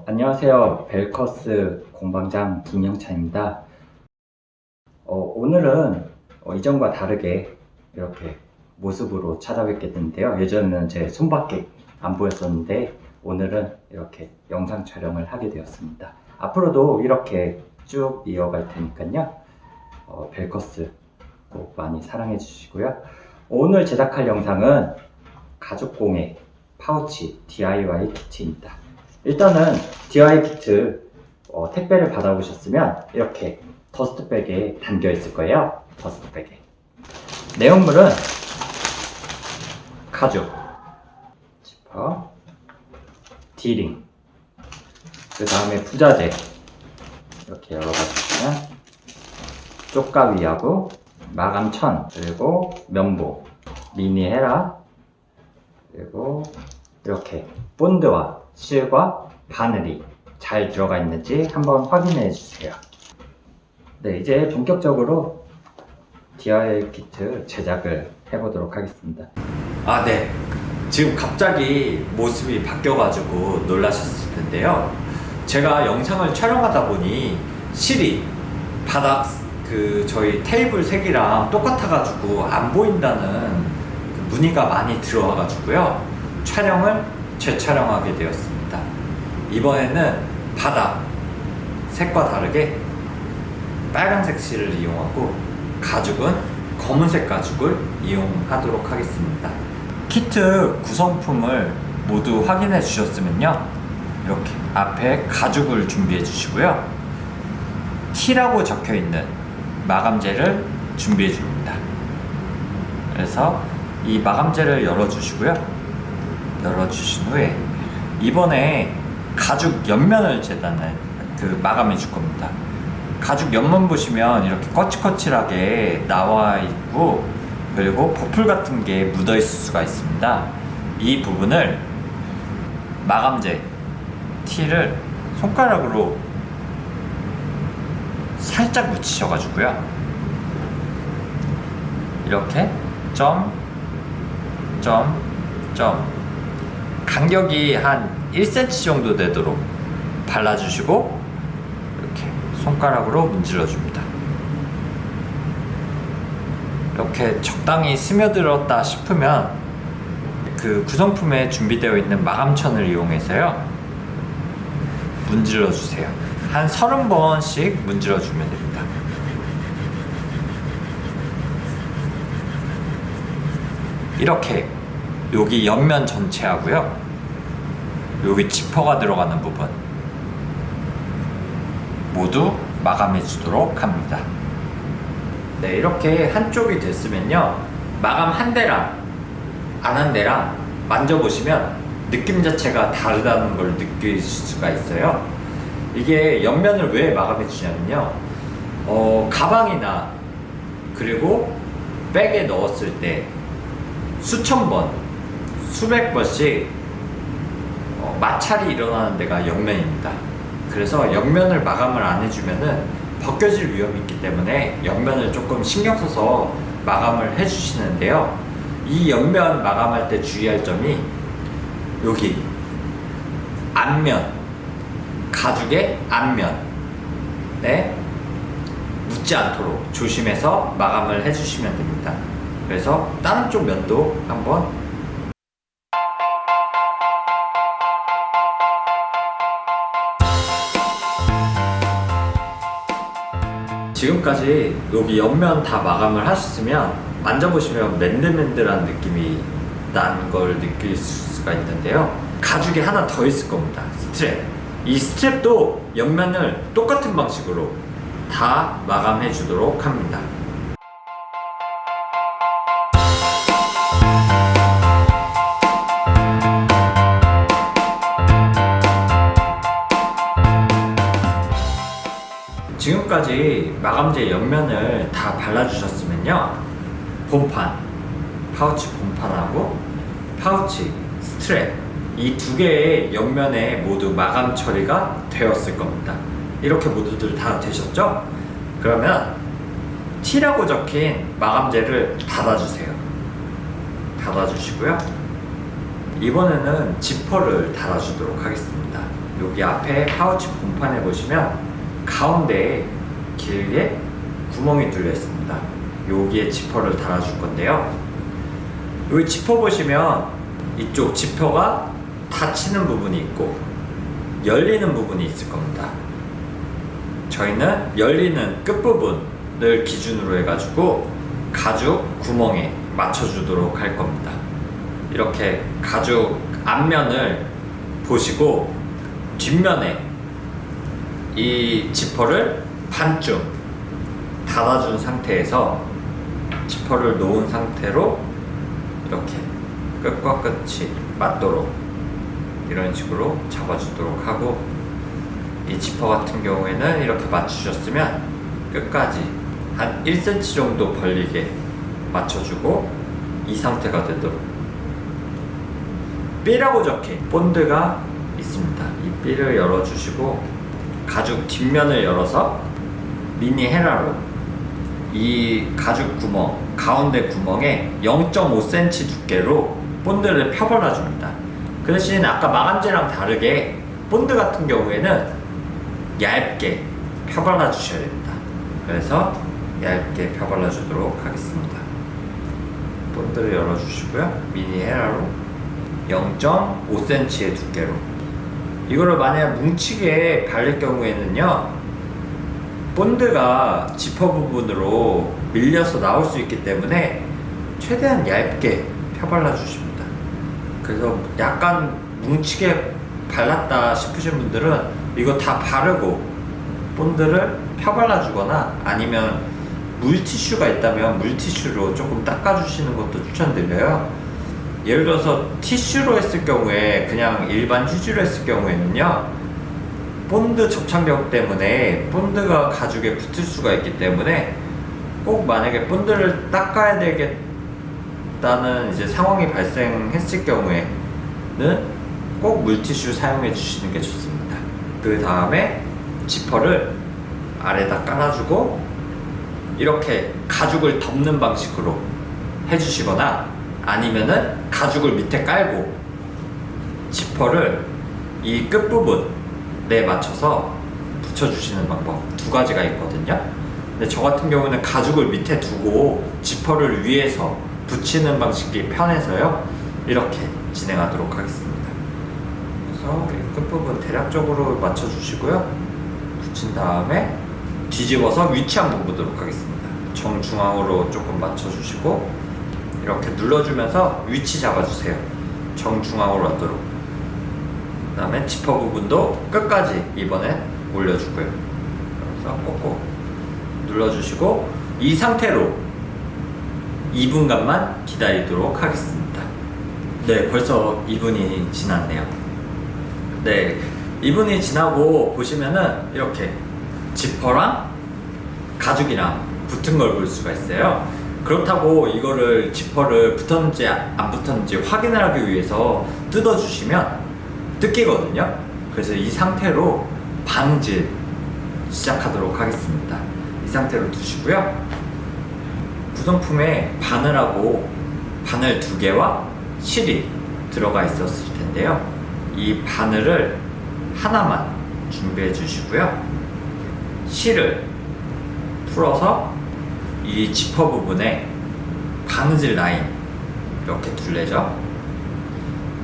안녕하세요. 벨커스 공방장 김영찬입니다. 오늘은 이전과 다르게 이렇게 모습으로 찾아뵙게 됐는데요. 예전에는 제 손밖에 안 보였었는데 오늘은 이렇게 영상 촬영을 하게 되었습니다. 앞으로도 이렇게 쭉 이어갈 테니까요. 벨커스 꼭 많이 사랑해 주시고요. 오늘 제작할 영상은 가죽공예 파우치 DIY 키트입니다. 일단은 DIY 키트 택배를 받아보셨으면 이렇게 더스트백에 담겨 있을 거예요. 더스트백에. 내용물은 가죽, 지퍼, D링, 그 다음에 부자재 이렇게 열어봐주시면 쪽가위하고 마감천, 그리고 면보, 미니 헤라, 그리고 이렇게 본드와 실과 바늘이 잘 들어가 있는지 한번 확인해 주세요. 네, 이제 본격적으로 DIY 키트 제작을 해보도록 하겠습니다. 네. 지금 갑자기 모습이 바뀌어가지고 놀라셨을 텐데요. 제가 영상을 촬영하다 보니 실이 바닥 저희 테이블 색이랑 똑같아가지고 안 보인다는 문의가 많이 들어와가지고요. 촬영을 재촬영하게 되었습니다. 이번에는 바닥 색과 다르게 빨간색 실을 이용하고 가죽은 검은색 가죽을 이용하도록 하겠습니다. 키트 구성품을 모두 확인해 주셨으면요, 이렇게 앞에 가죽을 준비해 주시고요, T라고 적혀 있는 마감재를 준비해 줍니다. 그래서 이 마감재를 열어 주시고요, 열어주신 후에 이번에 가죽 옆면을 마감해 줄 겁니다. 가죽 옆면 보시면 이렇게 거칠거칠하게 나와 있고, 그리고 버플 같은 게 묻어 있을 수가 있습니다. 이 부분을 마감재 T를 손가락으로 살짝 묻히셔가지고요, 이렇게 점 간격이 한 1cm 정도 되도록 발라주시고 이렇게 손가락으로 문질러 줍니다. 이렇게 적당히 스며들었다 싶으면 그 구성품에 준비되어 있는 마감천을 이용해서요, 문질러 주세요. 한 30번씩 문질러 주면 됩니다. 이렇게 여기 옆면 전체 하고요, 여기 지퍼가 들어가는 부분 모두 마감해 주도록 합니다. 네, 이렇게 한쪽이 됐으면요, 마감 한 대랑 안 한 대랑 만져보시면 느낌 자체가 다르다는 걸 느낄 수가 있어요. 이게 옆면을 왜 마감해 주냐면요, 가방이나 그리고 백에 넣었을 때 수천 번, 수백 번씩 마찰이 일어나는 데가 옆면입니다. 그래서 옆면을 마감을 안 해주면은 벗겨질 위험이 있기 때문에 옆면을 조금 신경 써서 마감을 해주시는데요. 이 옆면 마감할 때 주의할 점이 여기 앞면, 가죽의 앞면에 묻지 않도록 조심해서 마감을 해주시면 됩니다. 그래서 다른 쪽 면도 한번 지금까지 여기 옆면 다 마감을 하셨으면 만져보시면 맨들맨들한 느낌이 난 걸 느낄 수가 있는데요, 가죽이 하나 더 있을 겁니다. 스트랩. 이 스트랩도 옆면을 똑같은 방식으로 다 마감해 주도록 합니다. 지금까지 마감재 옆면을 다 발라주셨으면요, 본판, 파우치 본판하고 파우치, 스트랩 이 두 개의 옆면에 모두 마감 처리가 되었을 겁니다. 이렇게 모두들 다 되셨죠? 그러면 T라고 적힌 마감재를 닫아주세요. 닫아주시고요, 이번에는 지퍼를 달아주도록 하겠습니다. 여기 앞에 파우치 본판에 보시면 가운데에 길게 구멍이 뚫려 있습니다. 여기에 지퍼를 달아줄 건데요. 여기 지퍼 보시면 이쪽 지퍼가 닫히는 부분이 있고 열리는 부분이 있을 겁니다. 저희는 열리는 끝부분을 기준으로 해가지고 가죽 구멍에 맞춰주도록 할 겁니다. 이렇게 가죽 앞면을 보시고 뒷면에 이 지퍼를 반쯤 닫아준 상태에서 지퍼를 놓은 상태로 이렇게 끝과 끝이 맞도록 이런 식으로 잡아주도록 하고, 이 지퍼 같은 경우에는 이렇게 맞추셨으면 끝까지 한 1cm 정도 벌리게 맞춰주고 이 상태가 되도록. B라고 적힌 본드가 있습니다. 이 B를 열어주시고 가죽 뒷면을 열어서 미니 헤라로 이 가죽 구멍, 가운데 구멍에 0.5cm 두께로 본드를 펴발라줍니다. 그 대신 아까 마감재랑 다르게 본드 같은 경우에는 얇게 펴발라 주셔야 됩니다. 그래서 얇게 펴발라 주도록 하겠습니다. 본드를 열어주시고요. 미니 헤라로 0.5cm의 두께로. 이거를 만약 뭉치게 바를 경우에는요, 본드가 지퍼 부분으로 밀려서 나올 수 있기 때문에 최대한 얇게 펴발라 주십니다. 그래서 약간 뭉치게 발랐다 싶으신 분들은 이거 다 바르고 본드를 펴발라 주거나 아니면 물티슈가 있다면 물티슈로 조금 닦아주시는 것도 추천드려요. 예를 들어서 티슈로 했을 경우에, 그냥 일반 휴지로 했을 경우에는요, 본드 접착력 때문에 본드가 가죽에 붙을 수가 있기 때문에 꼭 만약에 본드를 닦아야 되겠다는 이제 상황이 발생했을 경우에는 꼭 물티슈 사용해 주시는 게 좋습니다. 그 다음에 지퍼를 아래다 깔아주고 이렇게 가죽을 덮는 방식으로 해주시거나 아니면은 가죽을 밑에 깔고 지퍼를 이 끝부분에 맞춰서 붙여주시는 방법 두 가지가 있거든요. 근데 저 같은 경우는 가죽을 밑에 두고 지퍼를 위에서 붙이는 방식이 편해서요, 이렇게 진행하도록 하겠습니다. 그래서 이 끝부분 대략적으로 맞춰주시고요, 붙인 다음에 뒤집어서 위치한 부분으로 하겠습니다. 정중앙으로 조금 맞춰주시고 이렇게 눌러주면서 위치 잡아주세요. 정중앙으로 하도록. 그 다음에 지퍼 부분도 끝까지 이번엔 올려주고요. 그래서 꼭꼭 눌러주시고 이 상태로 2분간만 기다리도록 하겠습니다. 네, 벌써 2분이 지났네요. 네, 2분이 지나고 보시면은 이렇게 지퍼랑 가죽이랑 붙은 걸 볼 수가 있어요. 그렇다고 이거를 지퍼를 붙었는지 안 붙었는지 확인을 하기 위해서 뜯어주시면 뜯기거든요. 그래서 이 상태로 바느질 시작하도록 하겠습니다. 이 상태로 두시고요. 구성품에 바늘하고 바늘 2개와 실이 들어가 있었을 텐데요. 이 바늘을 하나만 준비해 주시고요. 실을 풀어서 이 지퍼 부분에 바느질 라인 이렇게 둘레죠.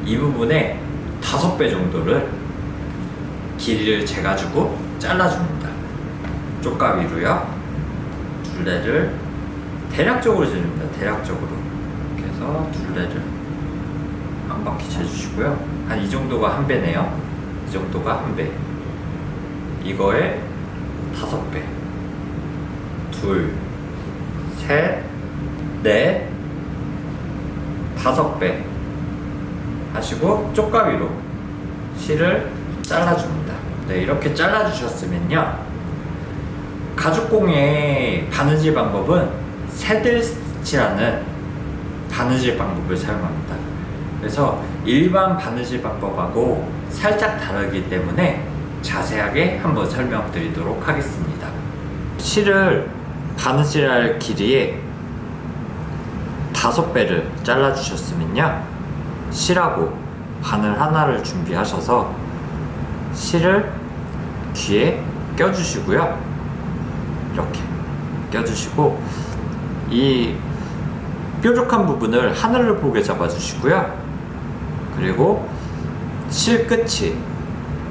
이 부분에 5배 정도를 길이를 재가지고 잘라줍니다. 쪽가위로요. 둘레를 대략적으로 재줍니다. 대략적으로. 이렇게 해서 둘레를 한 바퀴 재주시고요. 한 이 정도가 한 배네요. 이 정도가 한 배. 이거에 5배. 둘, 셋, 넷, 5배 하시고 쪽가위로 실을 잘라줍니다. 네, 이렇게 잘라주셨으면요, 가죽공예 바느질 방법은 새들 스티치라는 바느질 방법을 사용합니다. 그래서 일반 바느질 방법하고 살짝 다르기 때문에 자세하게 한번 설명드리도록 하겠습니다. 실을 바느질할 길이에 5배를 잘라주셨으면요, 실하고 바늘 하나를 준비하셔서 실을 귀에 껴주시고요. 이렇게 껴주시고 이 뾰족한 부분을 하늘을 보게 잡아주시고요. 그리고 실 끝이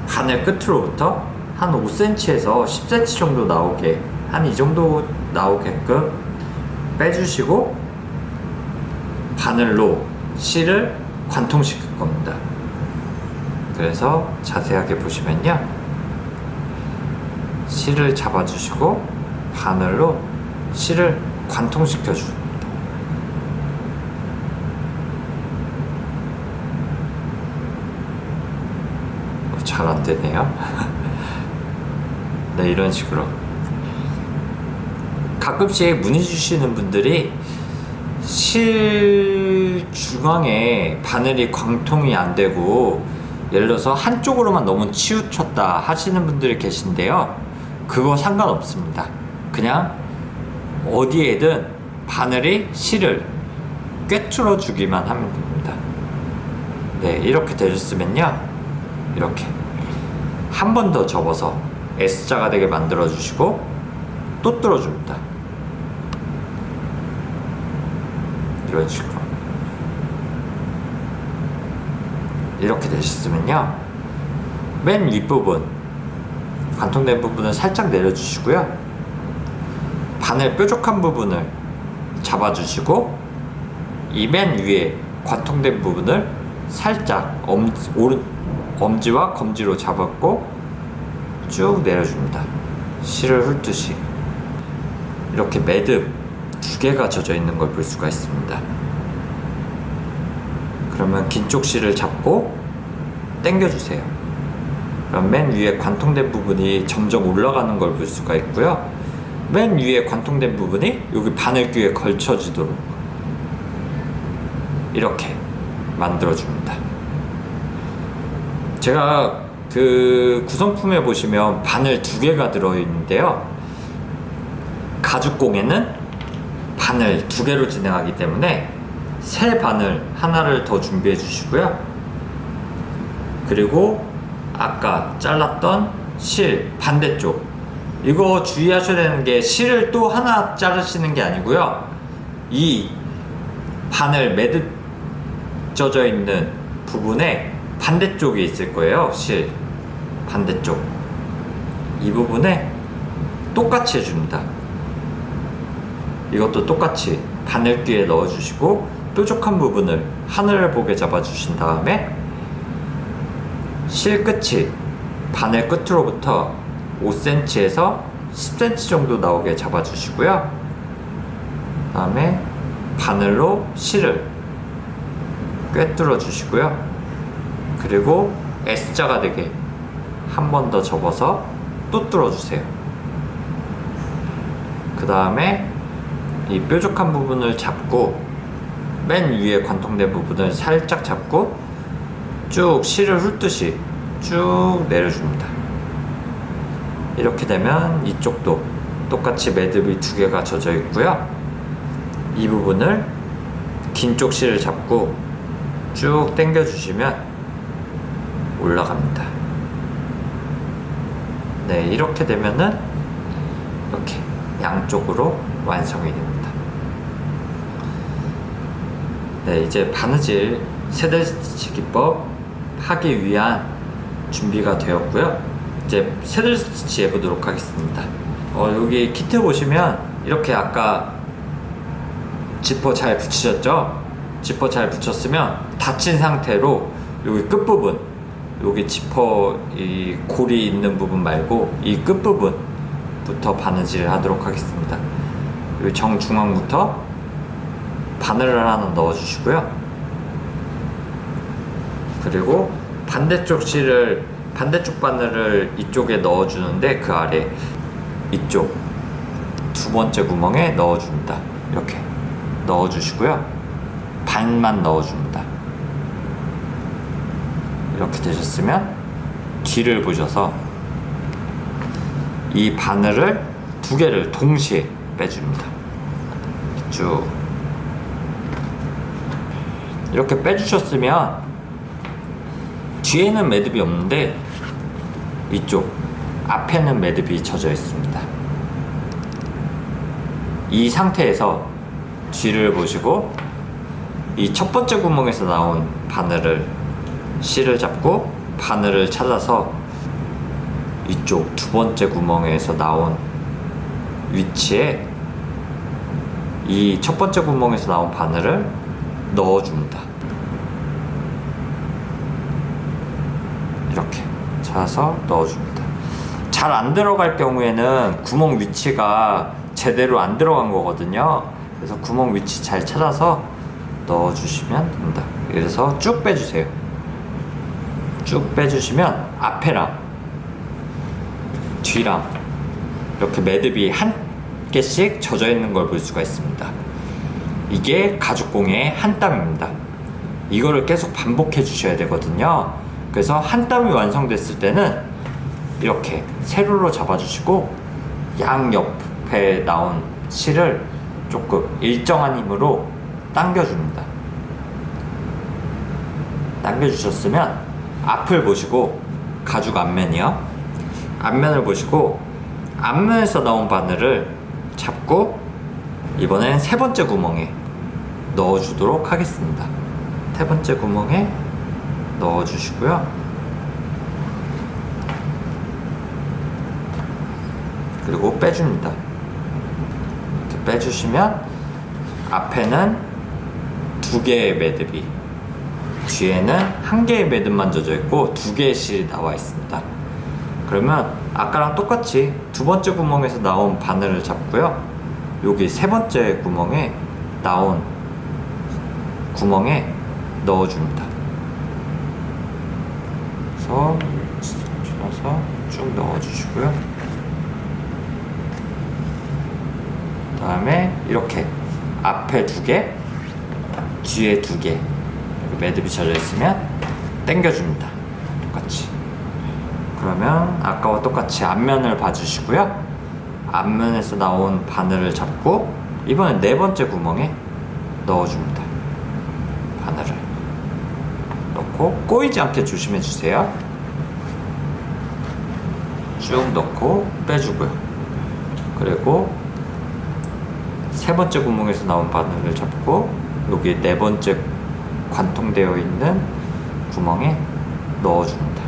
바늘 끝으로부터 한 5cm에서 10cm 정도 나오게, 한 이 정도 나오게끔 빼주시고 바늘로 실을 관통시킬 겁니다. 그래서 자세하게 보시면요, 실을 잡아주시고 바늘로 실을 관통시켜 줍니다. 잘 안 되네요. 네, 이런 식으로 가끔씩 문의 주시는 분들이 실 중앙에 바늘이 관통이 안 되고 예를 들어서 한쪽으로만 너무 치우쳤다 하시는 분들이 계신데요, 그거 상관없습니다. 그냥 어디에든 바늘이 실을 꿰뚫어 주기만 하면 됩니다. 네, 이렇게 되셨으면요, 이렇게 한 번 더 접어서 S자가 되게 만들어 주시고 또 뚫어줍니다. 이런 식으로 이렇게 되셨으면요, 맨 윗부분 관통된 부분을 살짝 내려주시고요, 바늘 뾰족한 부분을 잡아주시고 이 맨 위에 관통된 부분을 살짝 엄지와 검지로 잡았고 쭉 내려줍니다. 실을 훑듯이. 이렇게 매듭 2개가 젖어 있는 걸 볼 수가 있습니다. 그러면 긴 쪽 실을 잡고 당겨주세요. 그럼 맨 위에 관통된 부분이 점점 올라가는 걸 볼 수가 있고요, 맨 위에 관통된 부분이 여기 바늘귀에 걸쳐지도록 이렇게 만들어줍니다. 제가 그 구성품에 보시면 바늘 2개가 들어있는데요, 가죽공예는 바늘 2개로 진행하기 때문에 새 바늘 하나를 더 준비해 주시고요, 그리고 아까 잘랐던 실 반대쪽, 이거 주의하셔야 되는 게 실을 또 하나 자르시는 게 아니고요, 이 바늘 매듭 젖어 있는 부분에 반대쪽이 있을 거예요. 실 반대쪽, 이 부분에 똑같이 해줍니다. 이것도 똑같이 바늘귀에 넣어주시고 뾰족한 부분을 하늘을 보게 잡아주신 다음에 실 끝이 바늘 끝으로부터 5cm에서 10cm 정도 나오게 잡아주시고요, 그 다음에 바늘로 실을 꿰뚫어 주시고요, 그리고 S자가 되게 한 번 더 접어서 또 뚫어주세요. 그 다음에 이 뾰족한 부분을 잡고 맨 위에 관통된 부분을 살짝 잡고 쭉 실을 훑듯이 쭉 내려줍니다. 이렇게 되면 이쪽도 똑같이 매듭이 2개가 젖어 있고요, 이 부분을 긴 쪽 실을 잡고 쭉 당겨 주시면 올라갑니다. 네, 이렇게 되면은 이렇게 양쪽으로 완성이 됩니다. 네, 이제 바느질 새들 스티치 기법 하기 위한 준비가 되었고요, 이제 새들 스티치 해보도록 하겠습니다. 여기 키트 보시면 이렇게 아까 지퍼 잘 붙이셨죠? 지퍼 잘 붙였으면 닫힌 상태로 여기 끝부분, 여기 지퍼 이 골이 있는 부분 말고 이 끝부분부터 바느질을 하도록 하겠습니다. 여기 정중앙부터 바늘을 하나 넣어주시고요, 그리고 반대쪽 바늘을 이쪽에 넣어주는데 그 아래 이쪽 2번째 구멍에 넣어줍니다. 이렇게 넣어주시고요, 반만 넣어줍니다. 이렇게 되셨으면 뒤를 보셔서 이 바늘을 2개를 동시에 빼줍니다. 쭉 이렇게 빼주셨으면 뒤에는 매듭이 없는데 위쪽 앞에는 매듭이 젖어 있습니다. 이 상태에서 뒤를 보시고 이 첫 번째 구멍에서 나온 바늘을 실을 잡고 바늘을 찾아서 이쪽 두 번째 구멍에서 나온 위치에 이 첫 번째 구멍에서 나온 바늘을 넣어줍니다. 이렇게 찾아서 넣어줍니다. 잘 안 들어갈 경우에는 구멍 위치가 제대로 안 들어간 거거든요. 그래서 구멍 위치 잘 찾아서 넣어주시면 됩니다. 그래서 쭉 빼주세요. 쭉 빼주시면 앞에랑 뒤랑 이렇게 매듭이 한 개씩 젖어 있는 걸 볼 수가 있습니다. 이게 가죽공예의 한 땀입니다. 이거를 계속 반복해 주셔야 되거든요. 그래서 한 땀이 완성됐을 때는 이렇게 세로로 잡아주시고 양옆에 나온 실을 조금 일정한 힘으로 당겨줍니다. 당겨주셨으면 앞을 보시고 가죽 앞면이요. 앞면을 보시고 앞면에서 나온 바늘을 잡고 이번엔 세 번째 구멍에 넣어주도록 하겠습니다. 세 번째 구멍에 넣어주시고요. 그리고 빼줍니다. 이렇게 빼주시면 앞에는 두 개의 매듭이, 뒤에는 한 개의 매듭만 젖어 있고 두 개의 실이 나와 있습니다. 그러면 아까랑 똑같이 두 번째 구멍에서 나온 바늘을 잡고요. 여기 세 번째 구멍에 나온 구멍에 넣어줍니다. 그래서 줄여서 쭉 넣어주시고요. 그 다음에 이렇게 앞에 두 개, 뒤에 두 개 매듭이 젖어 있으면 당겨줍니다. 똑같이. 그러면 아까와 똑같이 앞면을 봐주시고요. 앞면에서 나온 바늘을 잡고 이번엔 네 번째 구멍에 넣어줍니다. 바늘을 넣고 꼬이지 않게 조심해 주세요. 쭉 넣고 빼주고요. 그리고 세 번째 구멍에서 나온 바늘을 잡고 여기 네 번째 관통되어 있는 구멍에 넣어줍니다.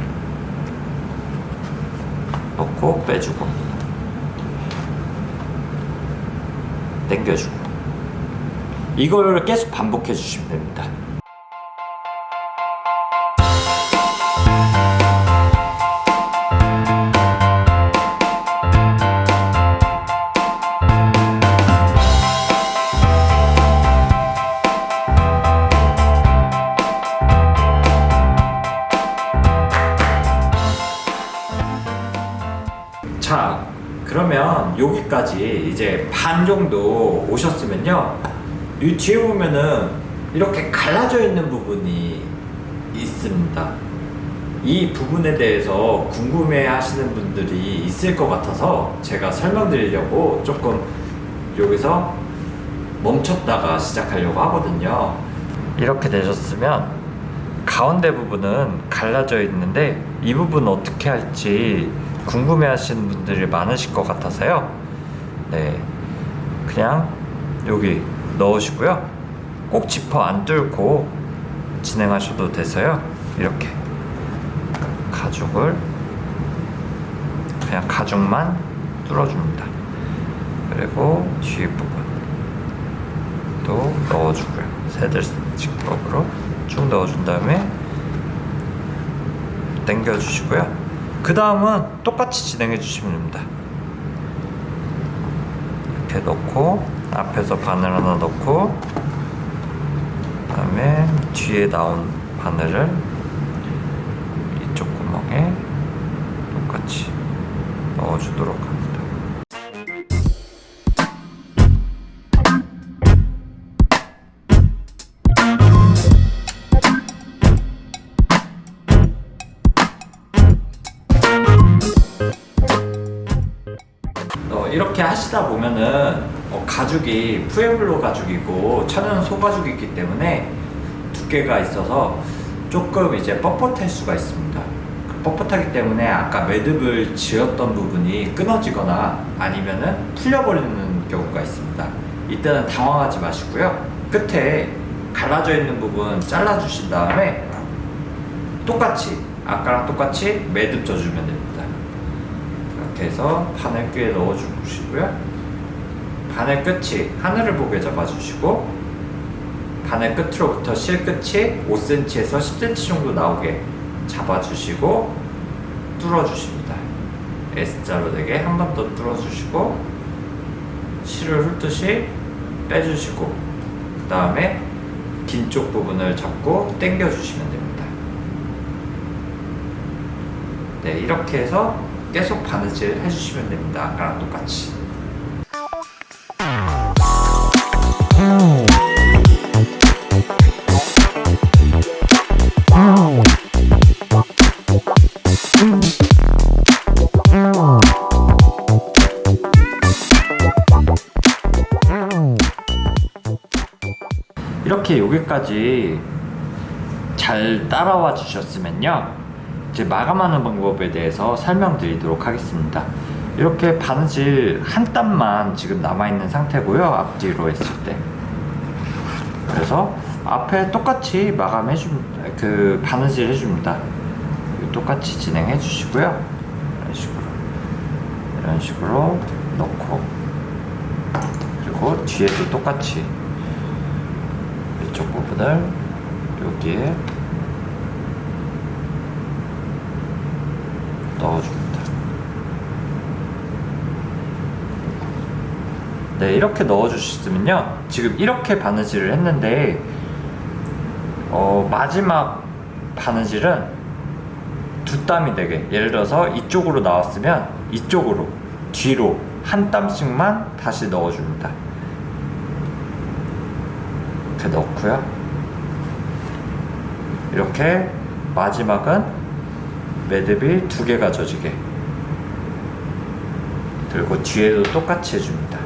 넣고 빼주고 당겨주고 이걸 계속 반복해 주시면 됩니다. 자, 그러면 여기까지 이제 반 정도 오셨으면요, 이 뒤에 보면은 이렇게 갈라져 있는 부분이 있습니다. 이 부분에 대해서 궁금해 하시는 분들이 있을 것 같아서 제가 설명드리려고 조금 여기서 멈췄다가 시작하려고 하거든요. 이렇게 되셨으면 가운데 부분은 갈라져 있는데 이 부분 어떻게 할지 궁금해 하시는 분들이 많으실 것 같아서요. 네, 그냥 여기 넣으시고요. 꼭 지퍼 안 뚫고 진행하셔도 돼서요. 이렇게 가죽을 그냥 가죽만 뚫어줍니다. 그리고 뒤에 부분도 넣어주고요. 새들지법으로 쭉 넣어준 다음에 당겨주시고요. 그 다음은 똑같이 진행해 주시면 됩니다. 이렇게 넣고 앞에서 바늘 하나 넣고 그 다음에 뒤에 나온 바늘을 이쪽 구멍에 똑같이 넣어주도록 합니다. 이렇게 하시다 보면은 가죽이 푸에블로 가죽이고 천연 소가죽이기 때문에 두께가 있어서 조금 이제 뻣뻣할 수가 있습니다. 뻣뻣하기 때문에 아까 매듭을 지었던 부분이 끊어지거나 아니면은 풀려버리는 경우가 있습니다. 이때는 당황하지 마시고요. 끝에 갈라져 있는 부분 잘라주신 다음에 똑같이 아까랑 똑같이 매듭 져주면 됩니다. 이렇게 해서 바늘 꾀에 넣어주시고요. 바늘 끝이 하늘을 보게 잡아주시고 바늘 끝으로부터 실 끝이 5cm에서 10cm 정도 나오게 잡아주시고 뚫어주십니다. S자로 되게 한 번 더 뚫어주시고 실을 훑듯이 빼주시고 그 다음에 긴 쪽 부분을 잡고 당겨주시면 됩니다. 네, 이렇게 해서 계속 바느질 해주시면 됩니다. 아까랑 똑같이. 이렇게 여기까지 잘 따라와 주셨으면요, 이제 마감하는 방법에 대해서 설명드리도록 하겠습니다. 이렇게 바느질 한 땀만 지금 남아있는 상태고요, 앞뒤로 했을 때. 그래서 앞에 똑같이 바느질 해줍니다. 똑같이 진행해 주시고요. 이런 식으로 넣고, 그리고 뒤에도 똑같이 이쪽 부분을 여기에 넣어줍니다. 네, 이렇게 넣어주시면요, 지금 이렇게 바느질을 했는데 마지막 바느질은 두 땀이 되게, 예를 들어서 이쪽으로 나왔으면 이쪽으로 뒤로 한 땀씩만 다시 넣어줍니다. 이렇게 넣고요. 이렇게 마지막은 매듭이 2개가 져지게, 그리고 뒤에도 똑같이 해줍니다.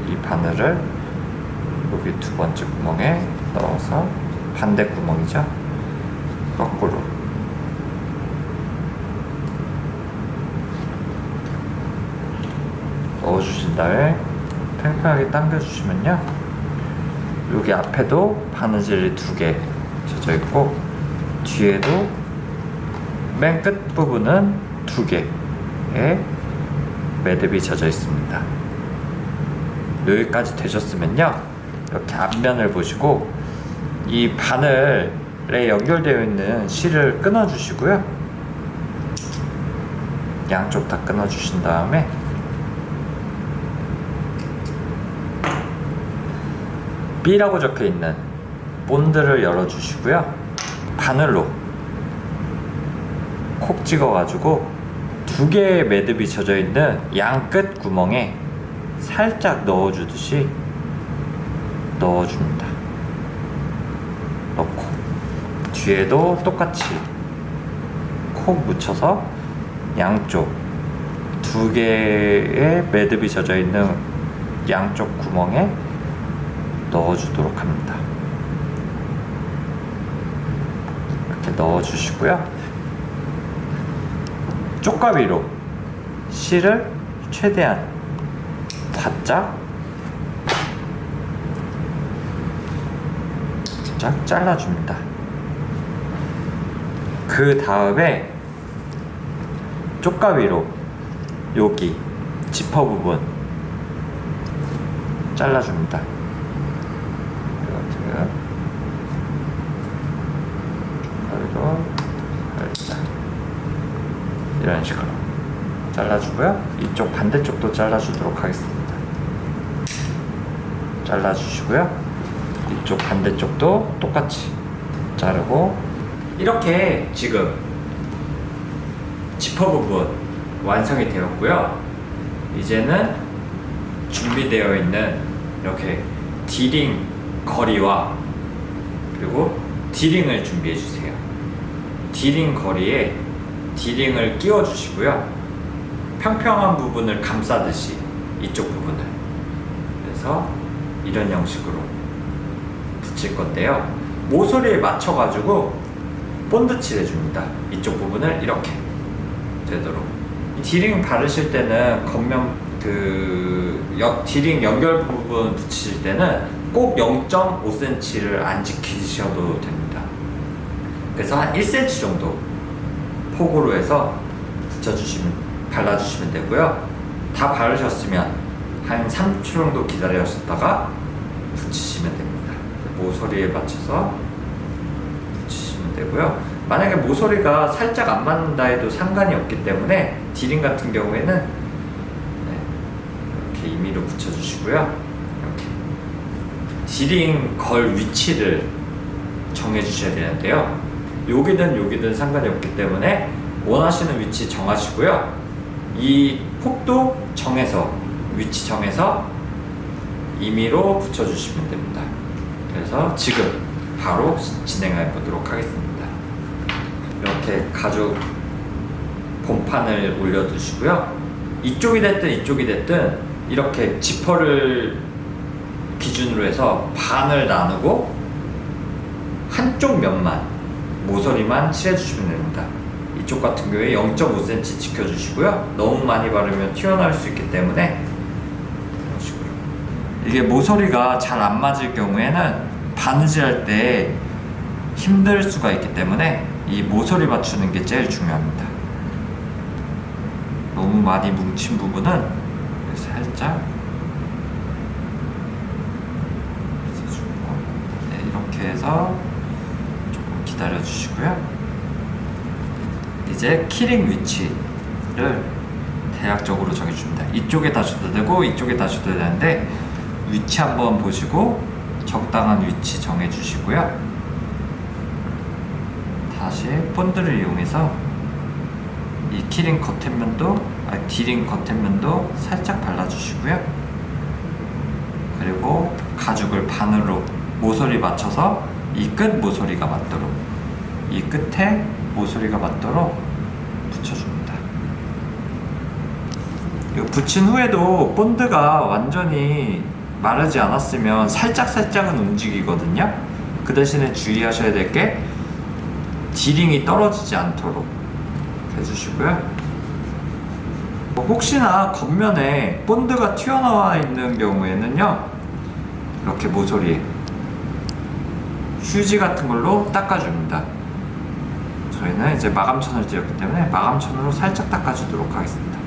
이 바늘을 여기 두 번째 구멍에 넣어서, 반대 구멍이죠, 거꾸로 넣어주신 다음에 팽팽하게 당겨주시면요, 여기 앞에도 바느질이 2개 져져 있고 뒤에도 맨 끝 부분은 2개의 매듭이 져져 있습니다. 여기까지 되셨으면요, 이렇게 앞면을 보시고 이 바늘에 연결되어 있는 실을 끊어 주시고요, 양쪽 다 끊어 주신 다음에 B라고 적혀 있는 본드를 열어 주시고요, 바늘로 콕 찍어 가지고 2개의 매듭이 져져 있는 양 끝 구멍에 살짝 넣어 주듯이 넣어줍니다. 넣고 뒤에도 똑같이 콕 묻혀서 양쪽 2개의 매듭이 져져 있는 양쪽 구멍에 넣어주도록 합니다. 이렇게 넣어주시고요, 쪽가위로 실을 최대한 바짝 잘라줍니다. 그 다음에 쪽가위로 여기 지퍼 부분 잘라줍니다. 쪽가위로 살짝 이런 식으로 잘라주고요, 이쪽 반대쪽도 잘라주도록 하겠습니다. 잘라주시고요, 이쪽 반대쪽도 똑같이 자르고, 이렇게 지금 지퍼 부분 완성이 되었고요. 이제는 준비되어 있는 이렇게 디링 거리와 그리고 디링을 준비해 주세요. 디링 거리에 디링을 끼워 주시고요, 평평한 부분을 감싸듯이 이쪽 부분을, 그래서 이런 형식으로 붙일 건데요, 모서리에 맞춰 가지고 본드 칠해줍니다. 이쪽 부분을 이렇게 되도록. 이 디링 바르실 때는 겉면 디링 연결 부분 붙이실 때는 꼭 0.5cm를 안 지키셔도 됩니다. 그래서 한 1cm 정도 폭으로 해서 발라주시면 되고요. 다 바르셨으면 한 3초 정도 기다리셨다가 붙이시면 됩니다. 모서리에 맞춰서 붙이시면 되고요. 만약에 모서리가 살짝 안 맞는다 해도 상관이 없기 때문에 디링 같은 경우에는 이렇게 임의로 붙여주시고요. 이렇게 디링 걸 위치를 정해주셔야 되는데요. 여기든 상관이 없기 때문에 원하시는 위치 정하시고요. 이 폭도 위치 정해서 임의로 붙여주시면 됩니다. 그래서 지금 바로 진행해 보도록 하겠습니다. 이렇게 가죽 본판을 올려두시고요. 이쪽이 됐든 이렇게 지퍼를 기준으로 해서 반을 나누고 한쪽 면만 모서리만 칠해주시면 됩니다. 이쪽 같은 경우에 0.5cm 지켜주시고요. 너무 많이 바르면 튀어나올 수 있기 때문에 이런 식으로. 이게 모서리가 잘 안 맞을 경우에는 바느질 할 때 힘들 수가 있기 때문에 이 모서리 맞추는 게 제일 중요합니다. 너무 많이 뭉친 부분은 살짝 이렇게 해서 조금 기다려 주시고요. 이제 키링 위치를 대략적으로 정해줍니다. 이쪽에다 줘도 되고 이쪽에다 줘도 되는데 위치 한번 보시고 적당한 위치 정해주시고요. 다시 본드를 이용해서 이 디링 겉에면도 살짝 발라주시고요. 그리고 가죽을 반으로 모서리 맞춰서 이 끝 모서리가 맞도록, 이 끝에 모서리가 맞도록 붙여줍니다. 이거 붙인 후에도 본드가 완전히 마르지 않았으면 살짝은 움직이거든요. 그 대신에 주의하셔야 될 게 디링이 떨어지지 않도록 해주시고요. 혹시나 겉면에 본드가 튀어나와 있는 경우에는요, 이렇게 모서리에 휴지 같은 걸로 닦아줍니다. 저희는 이제 마감천을 띄웠기 때문에 마감천으로 살짝 닦아주도록 하겠습니다.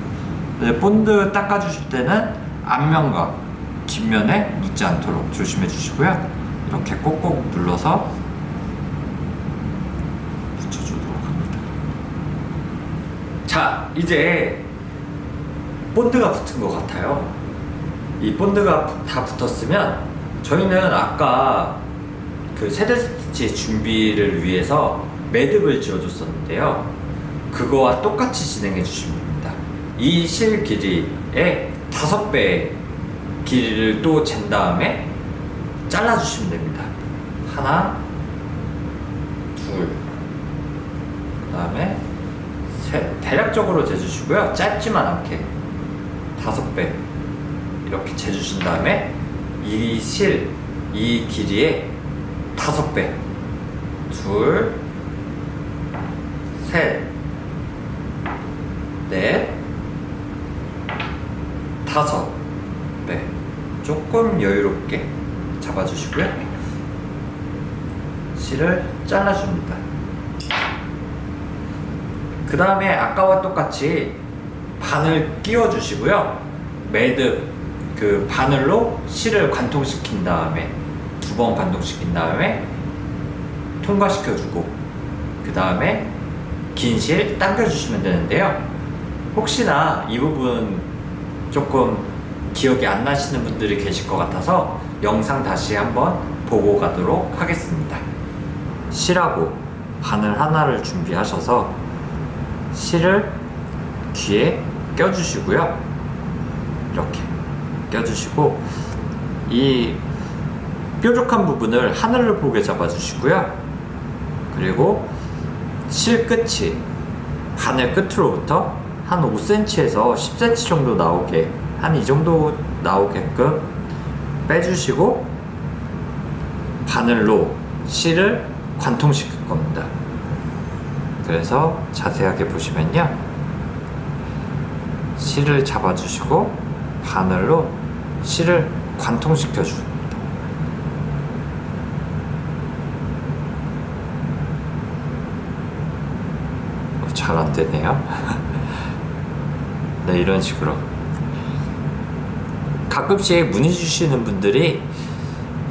이제 본드 닦아주실 때는 앞면과 뒷면에 묻지 않도록 조심해 주시고요. 이렇게 꼭꼭 눌러서 붙여주도록 합니다. 자, 이제 본드가 붙은 것 같아요. 이 본드가 다 붙었으면 저희는 아까 그 새들 스티치 준비를 위해서 매듭을 지어줬었는데요. 그거와 똑같이 진행해 주시면 됩니다. 이 실 길이의 5배의 길이를 또 잰 다음에 잘라주시면 됩니다. 하나, 둘, 그 다음에 셋. 대략적으로 재주시고요. 짧지만 않게 5배 이렇게 재주신 다음에 이 길이의 5배, 둘, 셋, 넷, 5배 조금 여유롭게 잡아주시고요. 실을 잘라줍니다. 그 다음에 아까와 똑같이 바늘 끼워주시고요. 매듭 그 바늘로 실을 관통시킨 다음에 2번 관통시킨 다음에 통과시켜주고 그 다음에 긴 실 당겨주시면 되는데요. 혹시나 이 부분 조금 기억이 안 나시는 분들이 계실 것 같아서 영상 다시 한번 보고 가도록 하겠습니다. 실하고 바늘 하나를 준비하셔서 실을 귀에 껴주시고요. 이렇게 껴주시고 이 뾰족한 부분을 하늘을 보게 잡아주시고요. 그리고 실 끝이 바늘 끝으로부터 한 5cm에서 10cm 정도 나오게 한 이 정도 나오게끔 빼주시고 바늘로 실을 관통시킬 겁니다. 그래서 자세하게 보시면요, 실을 잡아주시고 바늘로 실을 관통시켜 줍니다. 잘 안 되네요. 네, 이런 식으로 가끔씩 문의 주시는 분들이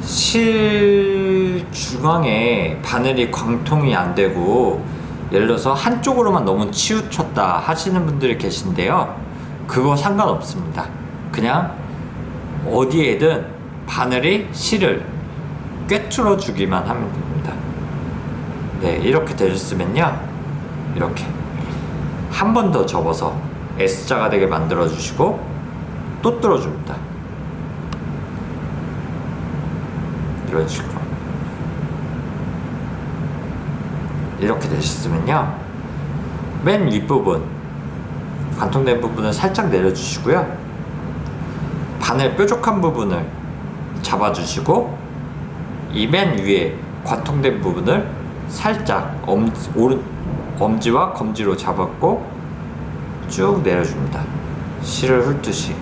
실 중앙에 바늘이 광통이 안 되고 예를 들어서 한쪽으로만 너무 치우쳤다 하시는 분들이 계신데요, 그거 상관없습니다. 그냥 어디에든 바늘이 실을 꿰뚫어 주기만 하면 됩니다. 네, 이렇게 되셨으면요, 이렇게 한 번 더 접어서 S자가 되게 만들어 주시고 또 뚫어 줍니다. 이런 식으로 이렇게 되셨으면요, 맨 윗부분 관통된 부분을 살짝 내려주시고요, 바늘 뾰족한 부분을 잡아주시고 이 맨 위에 관통된 부분을 살짝 엄지와 검지로 잡았고 쭉 내려줍니다. 실을 훑듯이.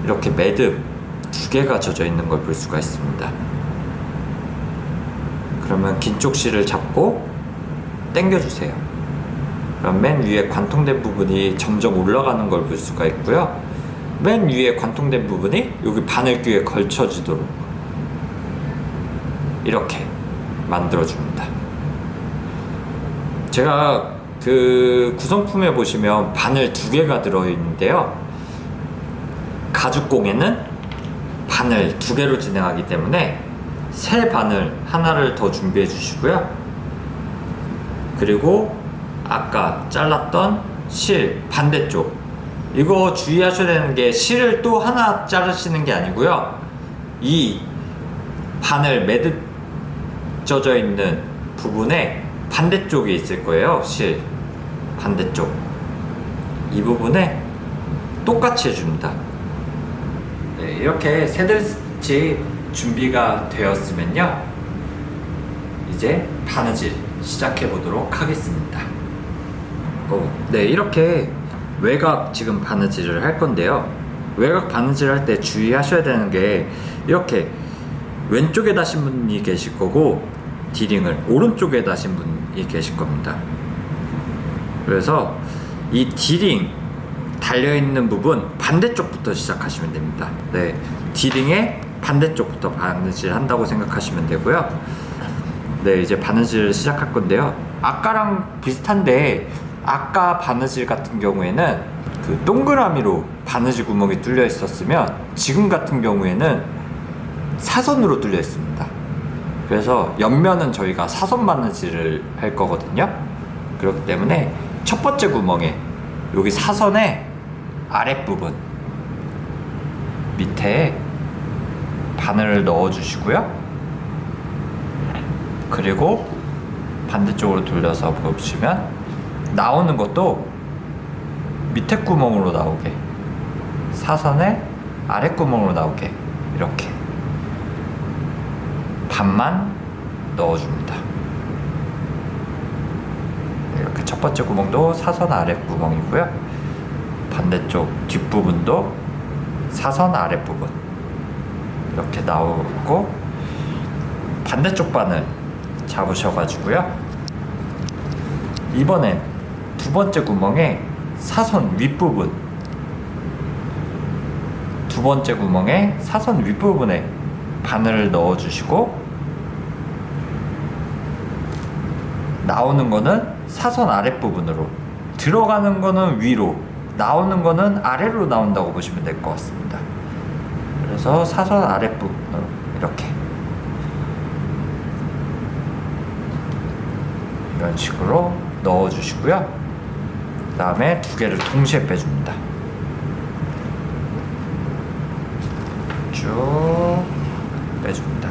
이렇게 매듭 2개가 젖어 있는 걸 볼 수가 있습니다. 그러면 긴 쪽 실을 잡고 당겨주세요. 그럼 맨 위에 관통된 부분이 점점 올라가는 걸 볼 수가 있고요, 맨 위에 관통된 부분이 여기 바늘귀에 걸쳐지도록 이렇게 만들어줍니다. 제가 그 구성품에 보시면 바늘 2개가 들어있는데요, 가죽공예는 바늘 2개로 진행하기 때문에 새 바늘 하나를 더 준비해 주시고요, 그리고 아까 잘랐던 실 반대쪽, 이거 주의하셔야 되는 게 실을 또 하나 자르시는 게 아니고요, 이 바늘 매듭 젖어 있는 부분에 반대쪽에 있을 거예요. 실 반대쪽 이 부분에 똑같이 해줍니다. 네, 이렇게 새들스티치 준비가 되었으면요, 이제 바느질 시작해 보도록 하겠습니다. 네, 이렇게 외곽 지금 바느질을 할 건데요, 외곽 바느질 할 때 주의하셔야 되는 게, 이렇게 왼쪽에 다신 분이 계실 거고 디링을 오른쪽에 다신 분이 계실 겁니다. 그래서 이 디링 달려있는 부분 반대쪽부터 시작하시면 됩니다. 네, 디링의 반대쪽부터 바느질 한다고 생각하시면 되고요. 네, 이제 바느질 시작할 건데요, 아까랑 비슷한데 아까 바느질 같은 경우에는 그 동그라미로 바느질 구멍이 뚫려 있었으면 지금 같은 경우에는 사선으로 뚫려 있습니다. 그래서 옆면은 저희가 사선 바느질을 할 거거든요. 그렇기 때문에 첫 번째 구멍에 여기 사선의 아랫부분 밑에 바늘을 넣어 주시고요, 그리고 반대쪽으로 돌려서 보시면 나오는 것도 밑에 구멍으로 나오게, 사선의 아랫구멍으로 나오게 이렇게 반만 넣어줍니다. 이렇게 첫 번째 구멍도 사선 아랫구멍이고요, 반대쪽 뒷부분도 사선 아랫부분 이렇게 나오고, 반대쪽 바늘 잡으셔가지고요, 이번엔 두 번째 구멍에 사선 윗부분, 두 번째 구멍에 사선 윗부분에 바늘을 넣어주시고, 나오는 거는 사선 아랫부분으로, 들어가는 거는 위로, 나오는 거는 아래로 나온다고 보시면 될 것 같습니다. 그래서 사선 아랫부분으로 이렇게 이런 식으로 넣어주시고요, 그 다음에 2개를 동시에 빼줍니다. 쭉 빼줍니다.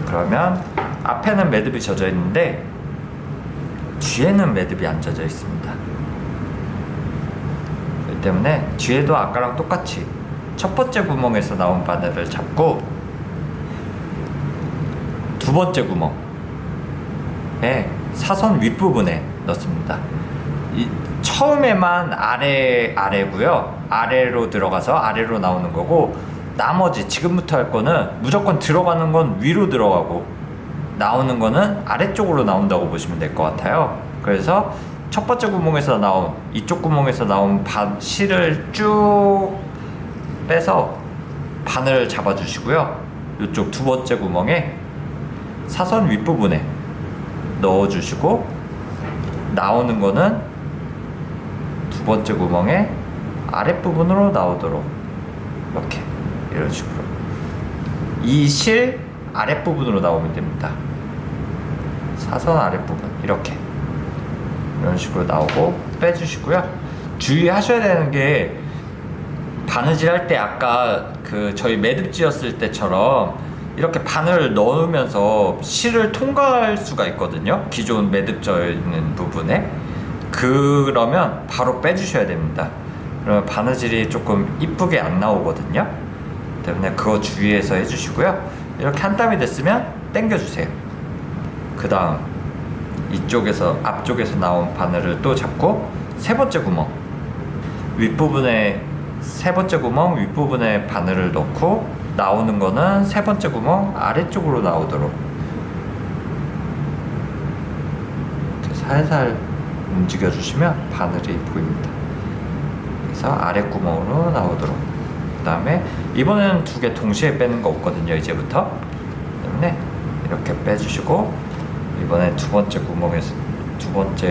그러면 앞에는 매듭이 젖어 있는데 뒤에는 매듭이 안 젖어 있습니다. 그렇기 때문에 뒤에도 아까랑 똑같이 첫 번째 구멍에서 나온 바늘을 잡고 두 번째 구멍 사선 윗부분에 넣습니다. 처음에만 아래고요. 아래로 들어가서 아래로 나오는 거고, 나머지 지금부터 할 거는 무조건 들어가는 건 위로 들어가고 나오는 거는 아래쪽으로 나온다고 보시면 될 것 같아요. 그래서 첫 번째 구멍에서 나온, 이쪽 구멍에서 나온 실을 쭉 빼서 바늘을 잡아 주시고요. 이쪽 두 번째 구멍에 사선 윗부분에 넣어 주시고, 나오는 거는 두 번째 구멍에 아랫부분으로 나오도록 이렇게, 이런 식으로 이 실 아랫부분으로 나오면 됩니다. 사선 아랫부분 이렇게 이런 식으로 나오고 빼주시고요. 주의하셔야 되는 게, 바느질 할 때 아까 저희 매듭지었을 때처럼 이렇게 바늘을 넣으면서 실을 통과할 수가 있거든요. 기존 매듭져 있는 부분에. 그러면 바로 빼주셔야 됩니다. 그러면 바느질이 조금 이쁘게 안 나오거든요. 때문에 그거 주의해서 해주시고요. 이렇게 한 땀이 됐으면 당겨주세요. 그 다음 이쪽에서, 앞쪽에서 나온 바늘을 또 잡고 세 번째 구멍 윗부분에, 세 번째 구멍 윗부분에 바늘을 넣고, 나오는 거는 세 번째 구멍 아래쪽으로 나오도록 이렇게 살살 움직여 주시면 바늘이 보입니다. 그래서 아래 구멍으로 나오도록. 그 다음에 이번에는 두 개 동시에 빼는 거 없거든요, 이제부터. 때문에 이렇게 빼주시고, 이번에 두 번째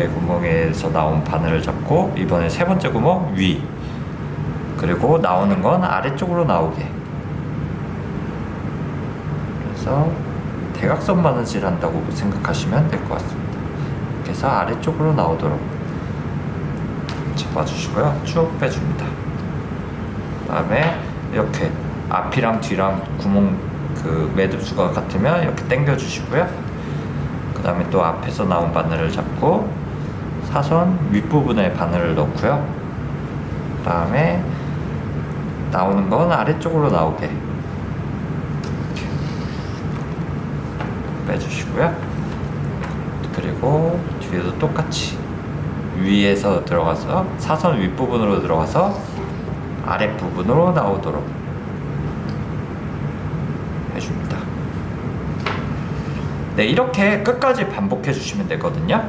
구멍에서 나온 바늘을 잡고, 이번에 세 번째 구멍 위, 그리고 나오는 건 아래쪽으로 나오게. 그래서 대각선 바느질 한다고 생각하시면 될 것 같습니다. 그래서 아래쪽으로 나오도록 잡아주시고요. 쭉 빼줍니다. 그 다음에 이렇게 앞이랑 뒤랑 구멍, 매듭수가 같으면 이렇게 당겨 주시고요. 그 다음에 또 앞에서 나온 바늘을 잡고 사선 윗부분에 바늘을 넣고요. 그 다음에 나오는 건 아래쪽으로 나오게 이렇게 빼주시고요. 그리고 뒤에도 똑같이 위에서 들어가서 사선 윗부분으로 들어가서 아랫부분으로 나오도록 해줍니다. 네, 이렇게 끝까지 반복해 주시면 되거든요.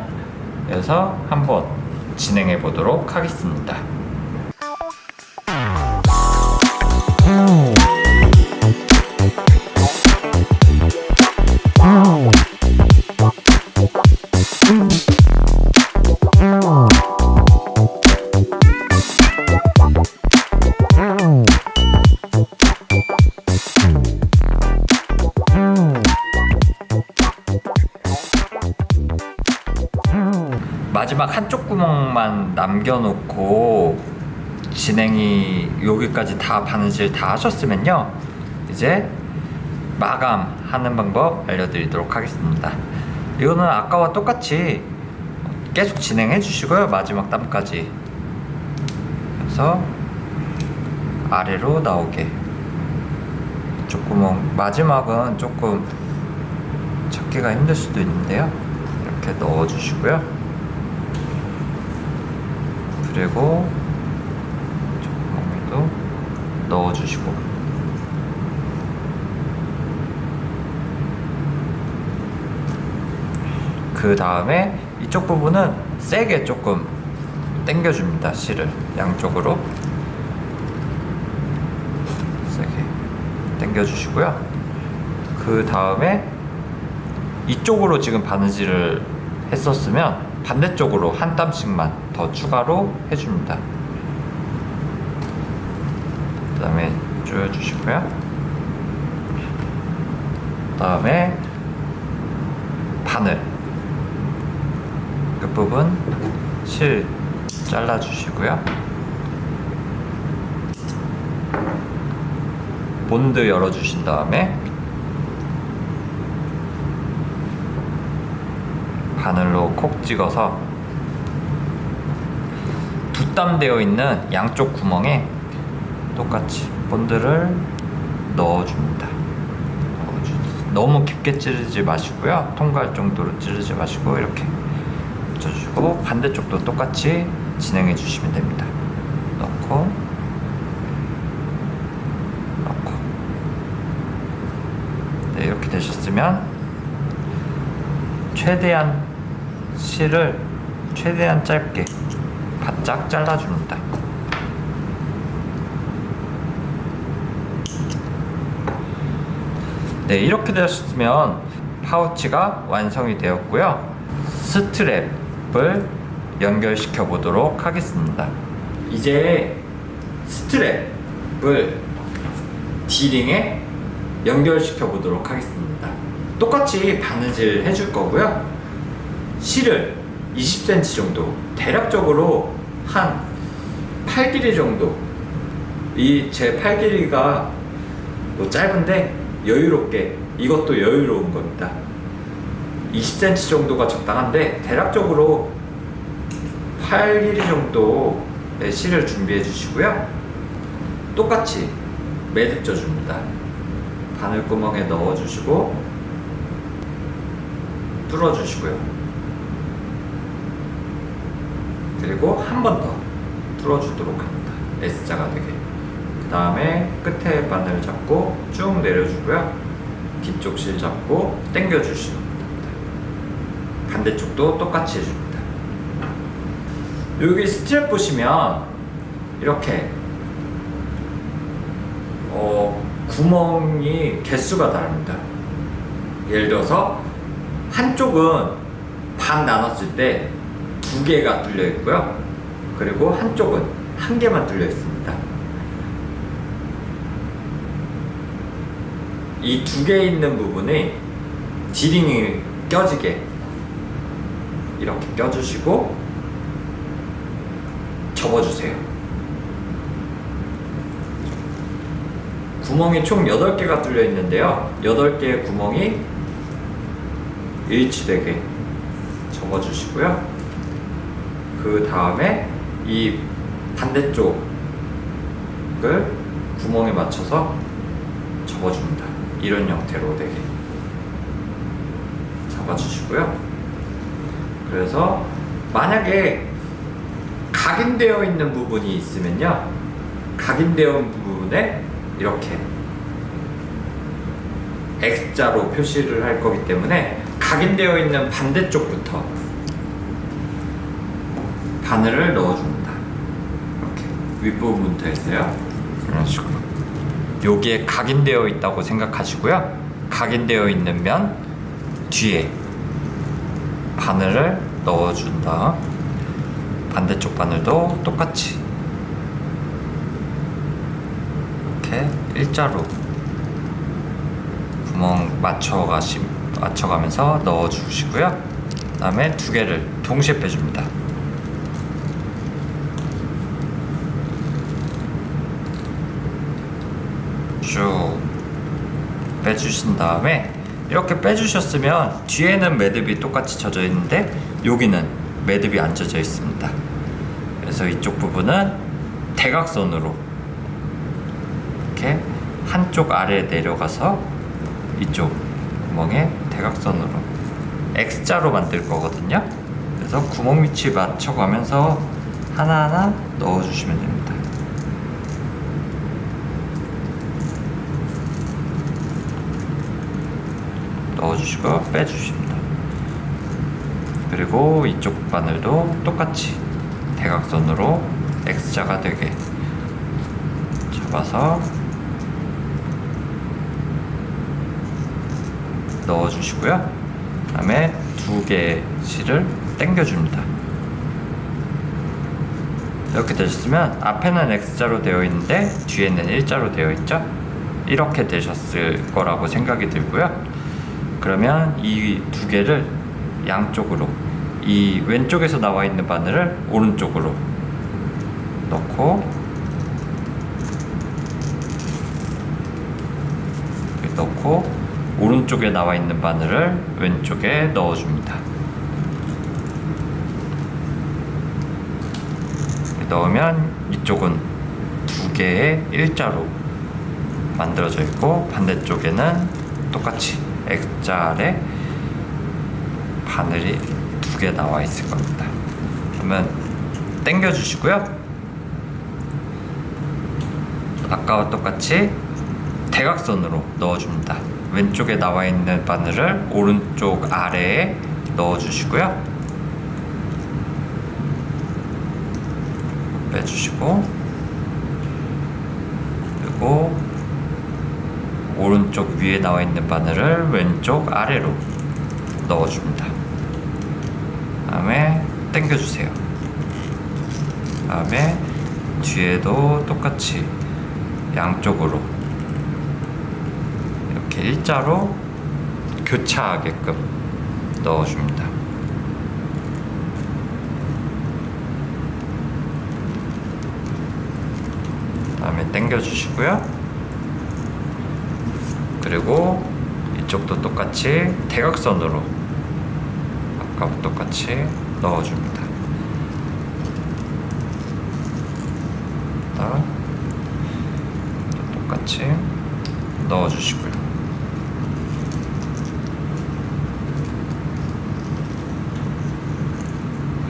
그래서 한번 진행해 보도록 하겠습니다. 마지막 한쪽 구멍만 남겨놓고 진행이 여기까지 다 바느질 다 하셨으면요, 이제 마감하는 방법 알려드리도록 하겠습니다. 이거는 아까와 똑같이 계속 진행해 주시고요. 마지막 땀까지. 그래서 아래로 나오게. 이쪽 구멍 마지막은 조금 찾기가 힘들 수도 있는데요, 이렇게 넣어 주시고요. 그리고 이쪽 구멍에도 넣어 주시고, 그 다음에 이쪽 부분은 세게 조금 당겨 줍니다. 실을 양쪽으로 세게 당겨 주시고요. 그 다음에 이쪽으로 지금 바느질을 했었으면 반대쪽으로 한 땀씩만 더 추가로 해줍니다. 그 다음에 조여주시고요. 그 다음에 바늘 끝부분 실 잘라주시고요. 본드 열어주신 다음에 바늘로 콕 찍어서 두 땀 되어 있는 양쪽 구멍에 똑같이 본드를 넣어줍니다. 너무 깊게 찌르지 마시고요. 통과할 정도로 찌르지 마시고 이렇게 붙여주시고 반대쪽도 똑같이 진행해 주시면 됩니다. 넣고 네, 이렇게 되셨으면 최대한 실을 최대한 짧게 바짝 잘라줍니다. 네, 이렇게 되셨으면 파우치가 완성이 되었고요. 스트랩을 연결시켜 보도록 하겠습니다. 이제 스트랩을 D링에 연결시켜 보도록 하겠습니다. 똑같이 바느질 해줄 거고요. 실을 20cm 정도, 대략적으로 한 8 길이 정도, 이 제 팔 길이가 뭐 짧은데 여유롭게, 이것도 여유로운 겁니다. 20cm 정도가 적당한데 대략적으로 8 길이 정도의 실을 준비해 주시고요. 똑같이 매듭져 줍니다. 바늘구멍에 넣어 주시고 뚫어 주시고요. 그리고 한 번 더 뚫어 주도록 합니다. S자가 되게. 그 다음에 끝에 바늘 잡고 쭉 내려주고요. 뒤쪽 실 잡고 당겨 주시면 됩니다. 반대쪽도 똑같이 해줍니다. 여기 스트랩 보시면 이렇게 구멍이 개수가 다릅니다. 예를 들어서 한쪽은 반 나눴을 때 2개가 뚫려 있고요. 그리고 한쪽은 1개만 뚫려 있습니다. 이 2개 있는 부분에 D링이 껴지게 이렇게 껴주시고 접어주세요. 구멍이 총 8개가 뚫려 있는데요. 8개의 구멍이 일치되게 접어주시고요. 그 다음에 이 반대쪽을 구멍에 맞춰서 접어줍니다. 이런 형태로 되게 잡아주시고요. 그래서 만약에 각인되어 있는 부분이 있으면요, 각인되어 있는 부분에 이렇게 X자로 표시를 할 거기 때문에 각인되어 있는 반대쪽부터 바늘을 넣어줍니다. 이렇게 윗부분부터 했어요. 이런 식으로. 여기에 각인되어 있다고 생각하시고요. 각인되어 있는 면 뒤에 바늘을 넣어준 다음 반대쪽 바늘도 똑같이 이렇게 일자로 구멍 맞춰가면서 넣어주시고요. 그 다음에 2개를 동시에 빼줍니다. 쭉 빼주신 다음에 이렇게 빼주셨으면 뒤에는 매듭이 똑같이 젖어 있는데 여기는 매듭이 안 젖어 있습니다. 그래서 이쪽 부분은 대각선으로 이렇게 한쪽 아래에 내려가서 이쪽 구멍에 대각선으로 X자로 만들 거거든요. 그래서 구멍 위치 맞춰가면서 하나하나 넣어주시면 됩니다. 넣어주시고 빼주십니다. 그리고 이쪽 바늘도 똑같이 대각선으로 X자가 되게 잡아서 넣어주시고요. 그 다음에 2개의 실을 당겨줍니다. 이렇게 되셨으면 앞에는 X자로 되어 있는데 뒤에는 일자로 되어 있죠. 이렇게 되셨을 거라고 생각이 들고요. 그러면 이 2개를 양쪽으로, 이 왼쪽에서 나와 있는 바늘을 오른쪽으로 넣고 오른쪽에 나와 있는 바늘을 왼쪽에 넣어줍니다. 넣으면 이쪽은 2개의 일자로 만들어져 있고 반대쪽에는 똑같이 X자 아래 바늘이 2개 나와 있을 겁니다. 그러면 당겨 주시고요. 아까와 똑같이 대각선으로 넣어줍니다. 왼쪽에 나와 있는 바늘을 오른쪽 아래에 넣어주시고요. 빼주시고, 그리고 오른쪽 위에 나와 있는 바늘을 왼쪽 아래로 넣어줍니다. 다음에 당겨주세요. 다음에 뒤에도 똑같이 양쪽으로 이렇게 일자로 교차하게끔 넣어줍니다. 다음에 당겨주시고요. 그리고 이쪽도 똑같이 대각선으로 아까와 똑같이 넣어줍니다. 또 똑같이 넣어주시고요.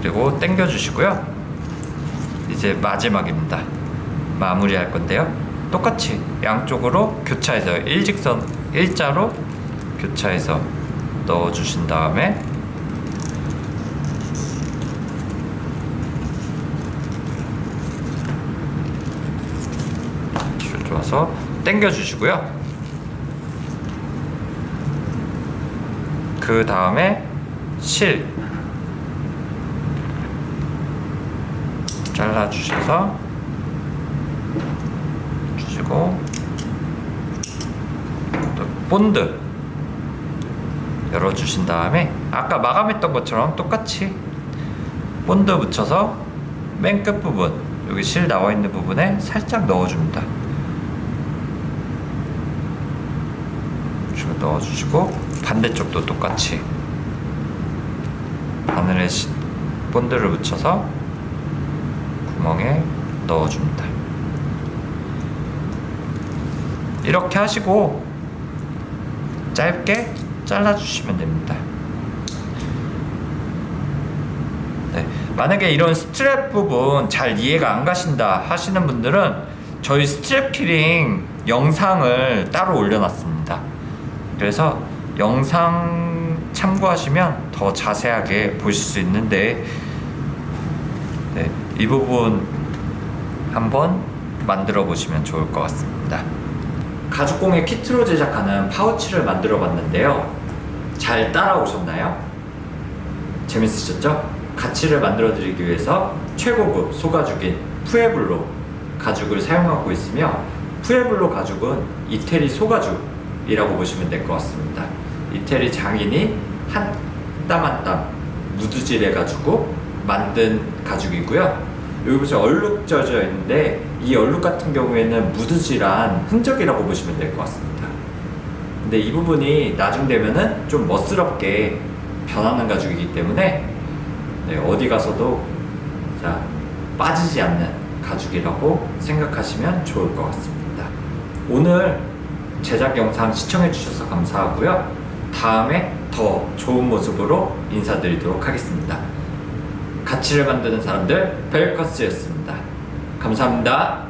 그리고 당겨주시고요. 이제 마지막입니다. 마무리할 건데요. 똑같이 양쪽으로 교차해서 일자로 교차해서 넣어주신 다음에 줄 줘서 당겨주시고요. 그 다음에 실 잘라주셔서 주시고, 또 본드 열어주신 다음에 아까 마감했던 것처럼 똑같이 본드 붙여서 맨 끝부분, 여기 실 나와 있는 부분에 살짝 넣어줍니다. 넣어주시고, 반대쪽도 똑같이 바늘에 본드를 붙여서 구멍에 넣어줍니다. 이렇게 하시고 짧게 잘라주시면 됩니다. 네, 만약에 이런 스트랩 부분 잘 이해가 안 가신다 하시는 분들은 저희 스트랩 키링 영상을 따로 올려놨습니다. 그래서 영상 참고하시면 더 자세하게 보실 수 있는데, 네, 이 부분 한번 만들어 보시면 좋을 것 같습니다. 가죽공예 키트로 제작하는 파우치를 만들어 봤는데요. 잘 따라오셨나요? 재밌으셨죠? 가치를 만들어 드리기 위해서 최고급 소가죽인 푸에블로 가죽을 사용하고 있으며, 푸에블로 가죽은 이태리 소가죽이라고 보시면 될 것 같습니다. 이태리 장인이 한 땀 한 땀 무드질 해가지고 만든 가죽이고요. 여기 보시면 얼룩 젖어 있는데, 이 얼룩 같은 경우에는 무드질한 흔적이라고 보시면 될 것 같습니다. 근데 이 부분이 나중 되면은 좀 멋스럽게 변하는 가죽이기 때문에, 네, 어디 가서도 자, 빠지지 않는 가죽이라고 생각하시면 좋을 것 같습니다. 오늘 제작 영상 시청해 주셔서 감사하고요. 다음에 더 좋은 모습으로 인사드리도록 하겠습니다. 가치를 만드는 사람들, 벨커스였습니다. 감사합니다.